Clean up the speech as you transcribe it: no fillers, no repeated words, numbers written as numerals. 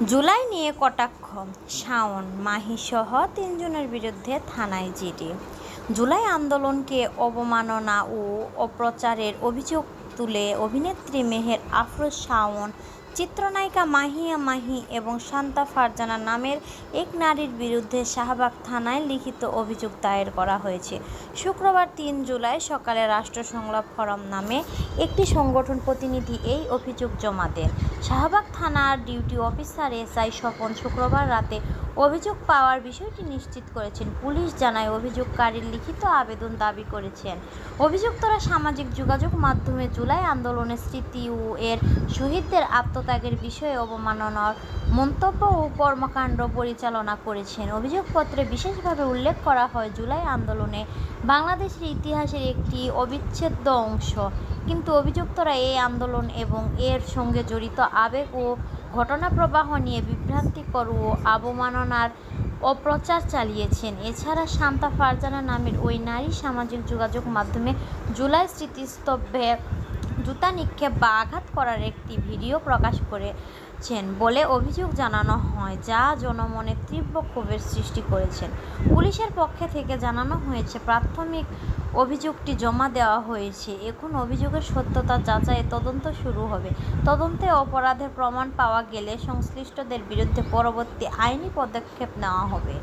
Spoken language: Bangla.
জুলাই নিয়ে কটাক্ষ, শাওন, মাহিসহ তিনজনের বিরুদ্ধে থানায় জিডি। জুলাই আন্দোলনকে অবমাননা ও অপপ্রচারের অভিযোগ তুলে অভিনেত্রী মেহের আফরোজ শাওন, চিত্রনায়িকা মাহিয়া মাহি এবং শান্তা ফারজানা নামের এক নারীর বিরুদ্ধে শাহবাগ থানায় লিখিত অভিযোগ দায়ের করা হয়েছে। শুক্রবার ৩ জুলাই সকালে রাষ্ট্র সংলাপ ফোরাম নামে একটি সংগঠন প্রতিনিধি এই অভিযোগ জমা দেন। শাহবাগ থানার ডিউটি অফিসার এসআই স্বপন শুক্রবার রাতে অভিযোগ পাওয়ার বিষয়টি নিশ্চিত করেছেন। পুলিশ জানায়, অভিযোগকারীর লিখিত আবেদন দাবি করেছেন অভিযুক্তরা সামাজিক যোগাযোগ মাধ্যমে জুলাই আন্দোলনের স্মৃতি ও এর শহীদদের আত্মত্যাগের বিষয়ে অবমাননার মন্তব্য ও কর্মকাণ্ড পরিচালনা করেছেন। অভিযোগপত্রে বিশেষভাবে উল্লেখ করা হয়, জুলাই আন্দোলনে বাংলাদেশের ইতিহাসের একটি অবিচ্ছেদ্য অংশ, কিন্তু অভিযুক্তরা এই আন্দোলন এবং এর সঙ্গে জড়িত আবেগ ও ঘটনাপ্রবাহ নিয়ে বিভ্রান্তিকর ও অবমাননার অপপ্রচার চালিয়েছেন। এছাড়া শান্তা ফারজানা নামের ওই নারী সামাজিক যোগাযোগ মাধ্যমে জুলাই স্মৃতিস্তম্ভে জুতা নিক্ষেপ বা আঘাত করার একটি ভিডিও প্রকাশ করেছেন বলে অভিযোগ জানানো হয়, যা জনমনে তীব্র ক্ষোভের সৃষ্টি করেছেন। পুলিশের পক্ষ থেকে জানানো হয়েছে, প্রাথমিক অভিযোগটি জমা দেওয়া হয়েছে। এখন অভিযোগের সত্যতা যাচাইয়ে তদন্ত শুরু হবে। তদন্তে অপরাধের প্রমাণ পাওয়া গেলে সংশ্লিষ্টদের বিরুদ্ধে পরবর্তী আইনি পদক্ষেপ নেওয়া হবে।